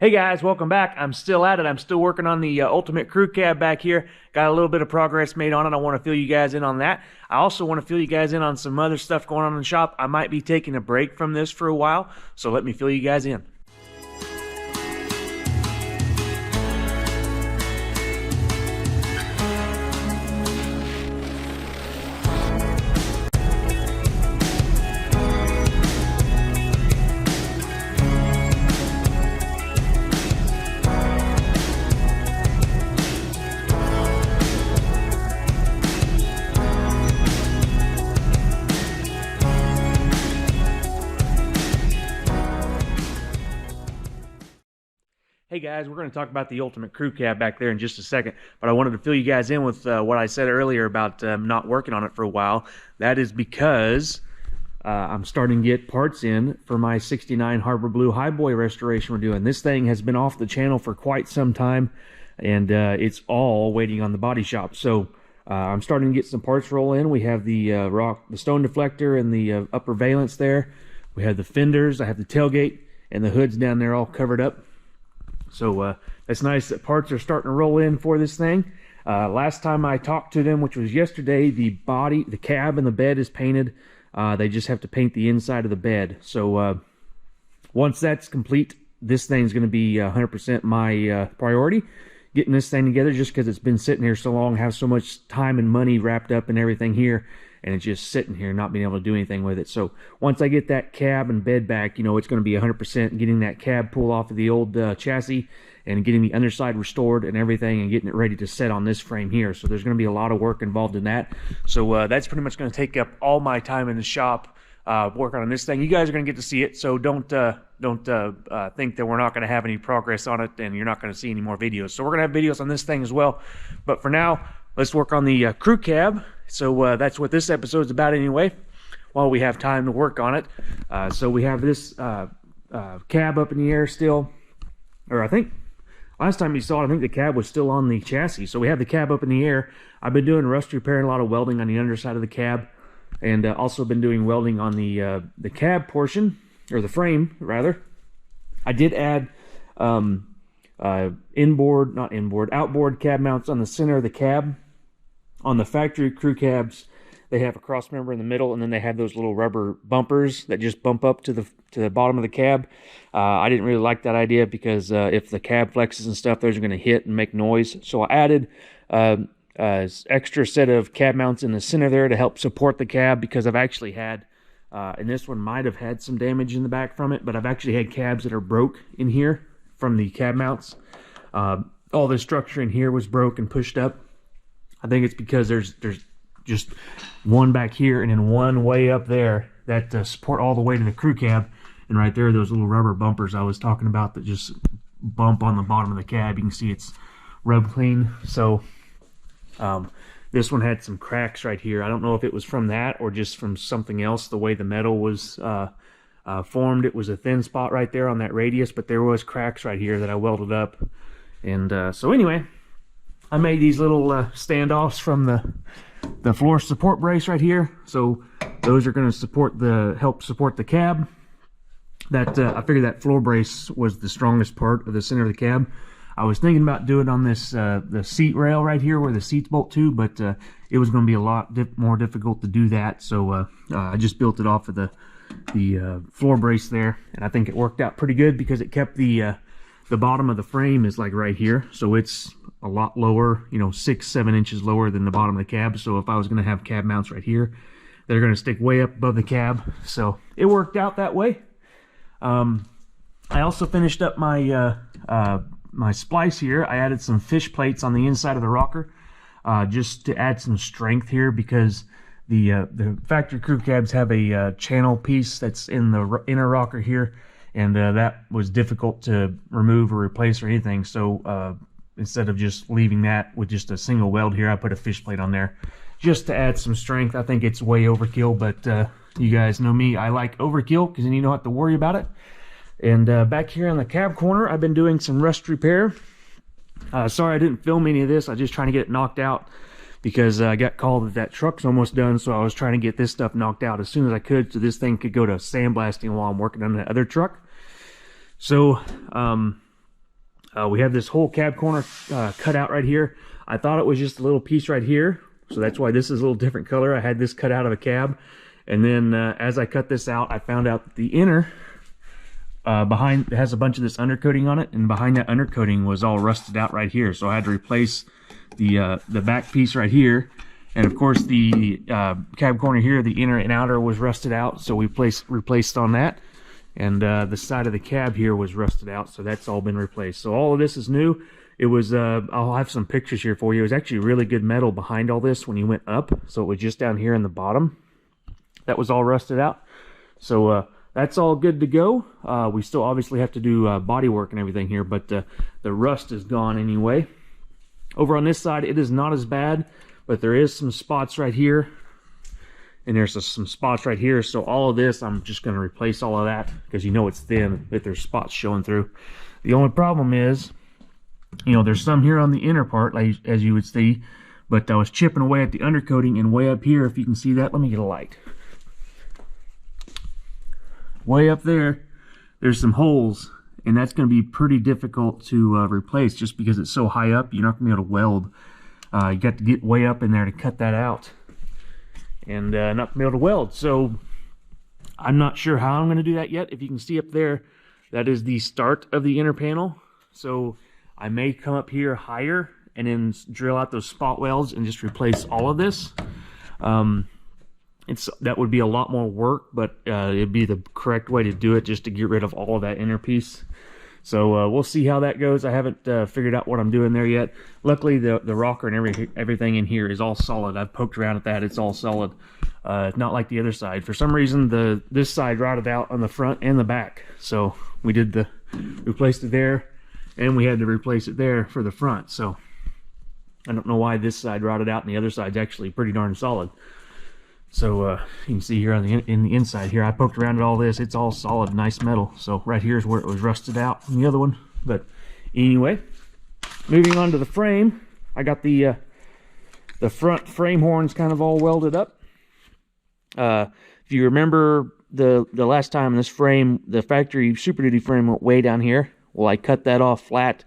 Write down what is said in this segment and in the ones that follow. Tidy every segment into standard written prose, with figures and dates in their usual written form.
Hey guys, welcome back. I'm still at it. I'm still working on the ultimate crew cab back here. Got a little bit of progress made on it. I want to fill you guys in on that. I also want to fill you guys in on some other stuff going on in the shop. I might be taking a break from this for a while, so let me fill you guys in. Hey guys, we're going to talk about the ultimate crew cab back there in just a second, but I wanted to fill you guys in with what I said earlier about not working on it for a while. That is because I'm starting to get parts in for my 69 Harbor Blue Highboy restoration we're doing. This thing has been off the channel for quite some time, and it's all waiting on the body shop. So I'm starting to get some parts roll in. We have the stone deflector and the upper valence there. We have the fenders. I have the tailgate and the hoods down there all covered up. So it's nice that parts are starting to roll in for this thing. Last time I talked to them, which was yesterday, the cab and the bed is painted. They just have to paint the inside of the bed. So once that's complete, this thing's going to be 100% my priority. Getting this thing together, just because it's been sitting here so long, have so much time and money wrapped up in everything here, and it's just sitting here not being able to do anything with it. So once I get that cab and bed back, you know, it's going to be 100% getting that cab pull off of the old chassis and getting the underside restored and everything and getting it ready to set on this frame here. So there's going to be a lot of work involved in that. So that's pretty much going to take up all my time in the shop working on this thing. You guys are going to get to see it, so don't think that we're not going to have any progress on it and you're not going to see any more videos. So we're going to have videos on this thing as well. But for now, let's work on the crew cab. So that's what this episode is about anyway, while we have time to work on it. So we have this cab up in the air still, or I think last time you saw it, I think the cab was still on the chassis. So we have the cab up in the air. I've been doing rust repair and a lot of welding on the underside of the cab, and also been doing welding on the cab portion, or the frame rather. I did add outboard cab mounts on the center of the cab. On the factory crew cabs, they have a cross member in the middle, and then they have those little rubber bumpers that just bump up to the bottom of the cab. I didn't really like that idea because if the cab flexes and stuff, those are going to hit and make noise. So I added an extra set of cab mounts in the center there to help support the cab, because I've actually had, and this one might have had some damage in the back from it, but I've actually had cabs that are broke in here from the cab mounts. All the structure in here was broke and pushed up. I think it's because there's just one back here and then one way up there that support all the way to the crew cab. And right there, those little rubber bumpers I was talking about that just bump on the bottom of the cab. You can see it's rubbed clean. So this one had some cracks right here. I don't know if it was from that or just from something else, the way the metal was formed. It was a thin spot right there on that radius, but there was cracks right here that I welded up. And so anyway, I made these little standoffs from the floor support brace right here. So those are going to help support the cab. That I figured that floor brace was the strongest part of the center of the cab. I was thinking about doing it on this the seat rail right here where the seats bolt to, but it was going to be a lot more difficult to do that. So I just built it off of the floor brace there, and I think it worked out pretty good because it kept the bottom of the frame is like right here, so it's a lot lower, you know, 6-7 inches lower than the bottom of the cab. So if I was going to have cab mounts right here, they're going to stick way up above the cab. So it worked out that way. I also finished up my my splice here. I added some fish plates on the inside of the rocker just to add some strength here, because the factory crew cabs have a channel piece that's in the inner rocker here, and that was difficult to remove or replace or anything. So instead of just leaving that with just a single weld here, I put a fish plate on there just to add some strength. I think it's way overkill, but you guys know me, I like overkill because then you don't have to worry about it. And back here on the cab corner, I've been doing some rust repair. Sorry I didn't film any of this. I was just trying to get it knocked out because I got called that truck's almost done, so I was trying to get this stuff knocked out as soon as I could so this thing could go to sandblasting while I'm working on the other truck. So We have this whole cab corner cut out right here. I thought it was just a little piece right here, so that's why this is a little different color. I had this cut out of a cab, and then as I cut this out, I found out that the inner behind, it has a bunch of this undercoating on it, and behind that undercoating was all rusted out right here. So I had to replace the back piece right here, and of course the cab corner here, the inner and outer was rusted out, so we replaced on that. And the side of the cab here was rusted out, so that's all been replaced. So all of this is new. It was, I'll have some pictures here for you. It was actually really good metal behind all this when you went up. So it was just down here in the bottom that was all rusted out. So that's all good to go. We still obviously have to do body work and everything here, but the rust is gone anyway. Over on this side, it is not as bad, but there is some spots right here. And there's some spots right here. So all of this, I'm just going to replace all of that because you know it's thin, but there's spots showing through. The only problem is, you know, there's some here on the inner part, like, as you would see, but I was chipping away at the undercoating, and way up here, if you can see that, let me get a light. Way up there, there's some holes, and that's going to be pretty difficult to replace just because it's so high up. You're not going to be able to weld. You got to get way up in there to cut that out. And not going to be able to weld. So I'm not sure how I'm going to do that yet. If you can see up there, that is the start of the inner panel. So I may come up here higher and then drill out those spot welds and just replace all of this. That would be a lot more work, but it'd be the correct way to do it, just to get rid of all of that inner piece. So we'll see how that goes. I haven't figured out what I'm doing there yet. Luckily, the rocker and everything in here is all solid. I've poked around at that. It's all solid. Not like the other side. For some reason, this side rotted out on the front and the back. So we replaced it there, and we had to replace it there for the front. So I don't know why this side rotted out and the other side's actually pretty darn solid. So you can see here on in the inside here, I poked around at all this. It's all solid, nice metal. So right here is where it was rusted out from the other one. But anyway, moving on to the frame, I got the front frame horns kind of all welded up. If you remember the last time this frame, the factory Super Duty frame went way down here. Well, I cut that off flat,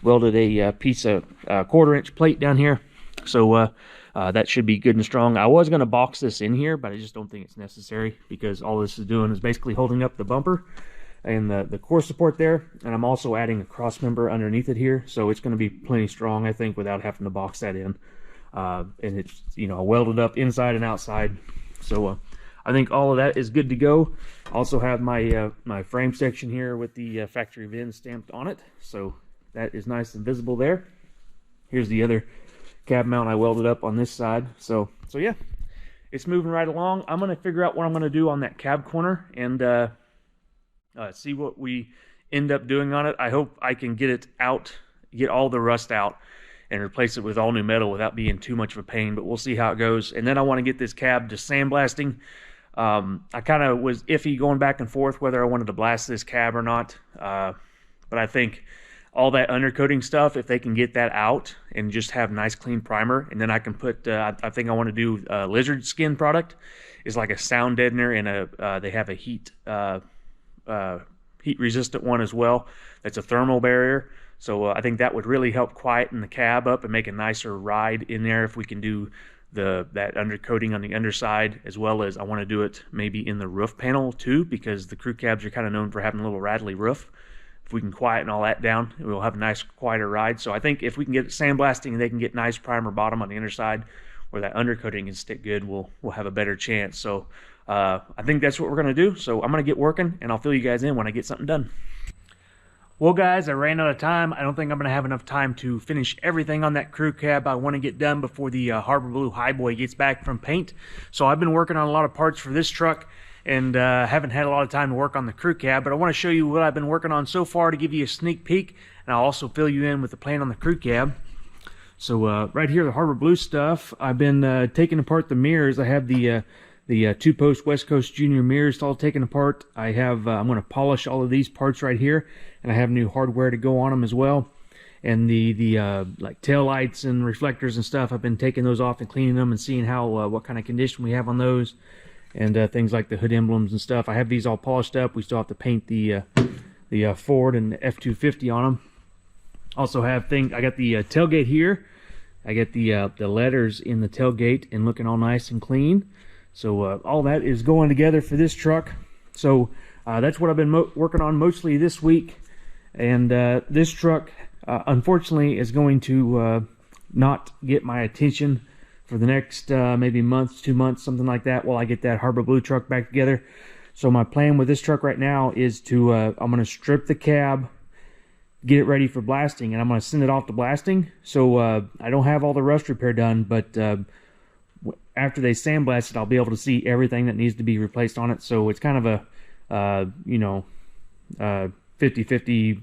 welded a piece of 1/4 inch plate down here. So that should be good and strong. I was going to box this in here, but I just don't think it's necessary because all this is doing is basically holding up the bumper and the core support there. And I'm also adding a cross member underneath it here. So it's going to be plenty strong, I think, without having to box that in. And it's, you know, welded up inside and outside. So I think all of that is good to go. Also have my my frame section here with the factory VIN stamped on it. So that is nice and visible there. Here's the other cab mount I welded up on this side. So yeah, it's moving right along. I'm going to figure out what I'm going to do on that cab corner and see what we end up doing on it. I hope I can get it out, get all the rust out, and replace it with all new metal without being too much of a pain, but we'll see how it goes. And then I want to get this cab to sandblasting. I kind of was iffy going back and forth whether I wanted to blast this cab or not, but I think all that undercoating stuff, if they can get that out and just have nice clean primer, and then I can put, I think I want to do lizard skin product. It's like a sound deadener, and they have a heat resistant one as well. That's a thermal barrier. So I think that would really help quieten the cab up and make a nicer ride in there if we can do that undercoating on the underside, as well as I want to do it maybe in the roof panel too, because the crew cabs are kind of known for having a little rattly roof. If we can quieten all that down, we'll have a nice, quieter ride. So I think if we can get it sandblasting and they can get nice primer bottom on the underside where that undercoating can stick good, we'll have a better chance. So I think that's what we're going to do. So I'm going to get working, and I'll fill you guys in when I get something done. Well, guys, I ran out of time. I don't think I'm going to have enough time to finish everything on that crew cab I want to get done before the Harbor Blue Highboy gets back from paint. So I've been working on a lot of parts for this truck, and haven't had a lot of time to work on the crew cab, but I want to show you what I've been working on so far to give you a sneak peek, and I'll also fill you in with the plan on the crew cab. So right here, the Harbor Blue stuff, I've been taking apart the mirrors. I have the 2-post West Coast Junior mirrors all taken apart. I have I'm going to polish all of these parts right here, and I have new hardware to go on them as well. And the like tail lights and reflectors and stuff, I've been taking those off and cleaning them and seeing how what kind of condition we have on those, and things like the hood emblems and stuff. I have these all polished up. We still have to paint the Ford and the F-250 on them. Also have I got the tailgate here. I got the letters in the tailgate and looking all nice and clean. So all that is going together for this truck. So that's what I've been working on mostly this week. And this truck, unfortunately, is going to not get my attention for the next maybe month, 2 months, something like that, while I get that Harbor Blue truck back together. So my plan with this truck right now is to, I'm going to strip the cab, get it ready for blasting, and I'm going to send it off to blasting. So I don't have all the rust repair done, but after they sandblast it, I'll be able to see everything that needs to be replaced on it. So it's kind of a, 50-50,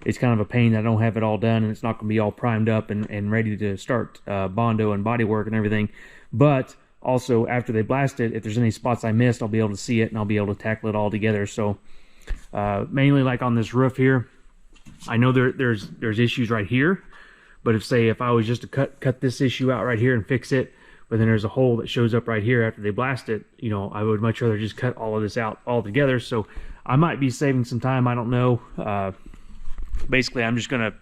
it's kind of a pain that I don't have it all done, and it's not going to be all primed up and ready to start Bondo and bodywork and everything. But also, after they blast it, if there's any spots I missed, I'll be able to see it, and I'll be able to tackle it all together. So mainly like on this roof here, I know there's issues right here, but if I was just to cut this issue out right here and fix it, but then there's a hole that shows up right here after they blast it, I would much rather just cut all of this out altogether. So I might be saving some time, I don't know. Basically, I'm just gonna,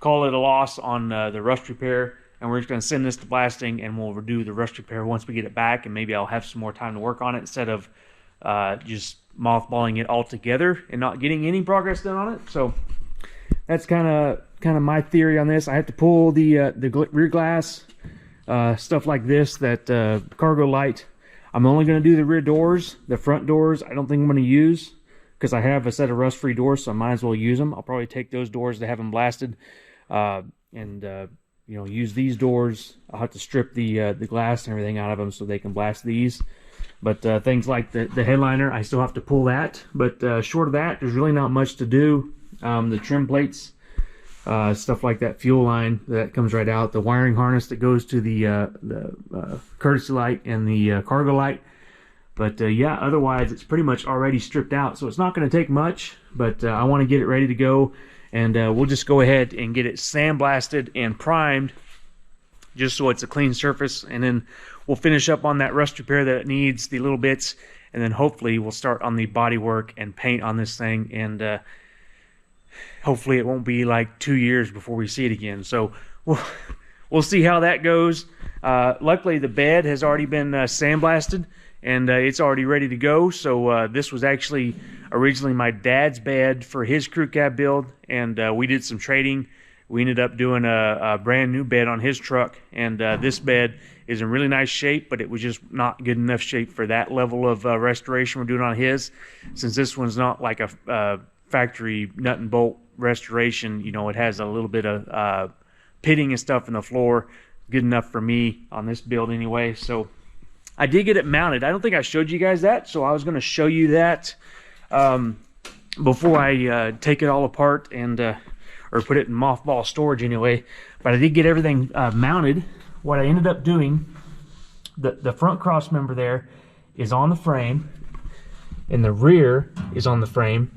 call it a loss on the rust repair, and we're just gonna send this to blasting, and we'll redo the rust repair once we get it back, and maybe I'll have some more time to work on it instead of just mothballing it all together and not getting any progress done on it. So that's kind of my theory on this. I have to pull the rear glass, stuff like this, that cargo light. I'm only going to do the rear doors. The front doors I don't think I'm going to use, because I have a set of rust-free doors, so I might as well use them. I'll probably take those doors that have them blasted, and use these doors. I'll have to strip the glass and everything out of them so they can blast these. But things like the headliner, I still have to pull that. But short of that, there's really not much to do. The trim plates, stuff like that, fuel line that comes right out, the wiring harness that goes to the courtesy light and the cargo light. But yeah, otherwise it's pretty much already stripped out, so it's not going to take much. But I want to get it ready to go, and we'll just go ahead and get it sandblasted and primed, just so it's a clean surface, and then we'll finish up on that rust repair that it needs, the little bits, and then hopefully we'll start on the body work and paint on this thing, and hopefully it won't be like 2 years before we see it again. So we'll see how that goes. Luckily the bed has already been sandblasted, and it's already ready to go. So this was actually originally my dad's bed for his crew cab build, and we did some trading. We ended up doing a brand new bed on his truck, and this bed is in really nice shape, but it was just not good enough shape for that level of restoration we're doing on his. Since this one's not like a factory nut and bolt restoration, it has a little bit of pitting and stuff in the floor, good enough for me on this build anyway. So I did get it mounted. I don't think I showed you guys that, so I was going to show you that before I take it all apart and or put it in mothball storage anyway. But I did get everything mounted. What I ended up doing, the front cross member there is on the frame, and the rear is on the frame,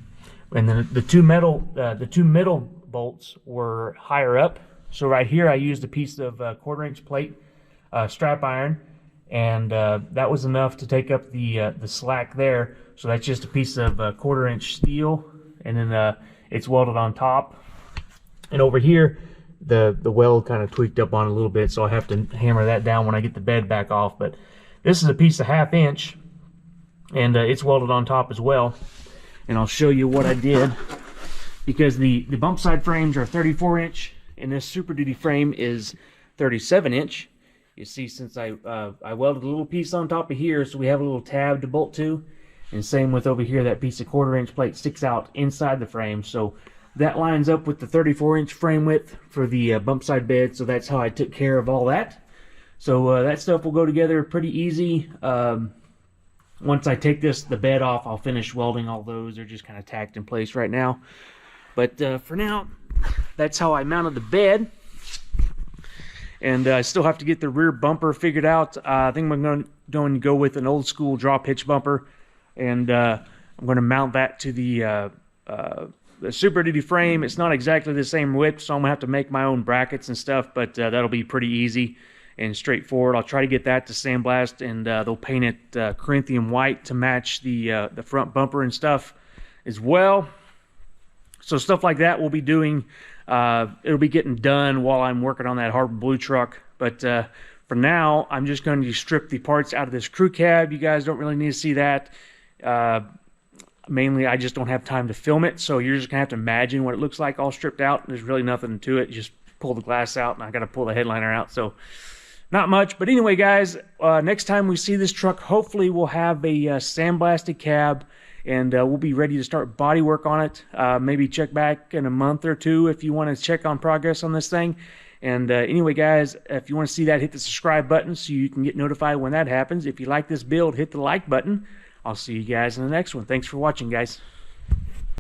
and then the two middle bolts were higher up. So right here I used a piece of 1/4-inch plate strap iron, and that was enough to take up the slack there. So that's just a piece of 1/4-inch steel, and then it's welded on top. And over here, the weld kind of tweaked up on a little bit, so I have to hammer that down when I get the bed back off. But this is a piece of 1/2 inch, and it's welded on top as well. And I'll show you what I did, because the bump side frames are 34-inch, and this Super Duty frame is 37-inch. You see, since I welded a little piece on top of here, so we have a little tab to bolt to, and same with over here, that piece of 1/4-inch plate sticks out inside the frame. So that lines up with the 34-inch frame width for the bump side bed, so that's how I took care of all that. So that stuff will go together pretty easy. Once I take the bed off, I'll finish welding all those. They're just kind of tacked in place right now. But for now, that's how I mounted the bed. And I still have to get the rear bumper figured out. I think I'm going to go with an old school draw pitch bumper, and I'm going to mount that to the Super Duty frame. It's not exactly the same width, so I'm gonna have to make my own brackets and stuff, but that'll be pretty easy and straightforward. I'll try to get that to sandblast, and they'll paint it Corinthian white to match the front bumper and stuff as well. So stuff like that we'll be doing. It'll be getting done while I'm working on that Harbor Blue truck. But for now, I'm just going to strip the parts out of this crew cab. You guys don't really need to see that. Mainly, I just don't have time to film it. So you're just going to have to imagine what it looks like all stripped out. There's really nothing to it. You just pull the glass out, and I got to pull the headliner out. So not much. But anyway, guys, next time we see this truck, hopefully we'll have a sandblasted cab. And we'll be ready to start body work on it. Maybe check back in a month or two if you want to check on progress on this thing. And anyway, guys, if you want to see that, hit the subscribe button so you can get notified when that happens. If you like this build, hit the like button. I'll see you guys in the next one. Thanks for watching, guys.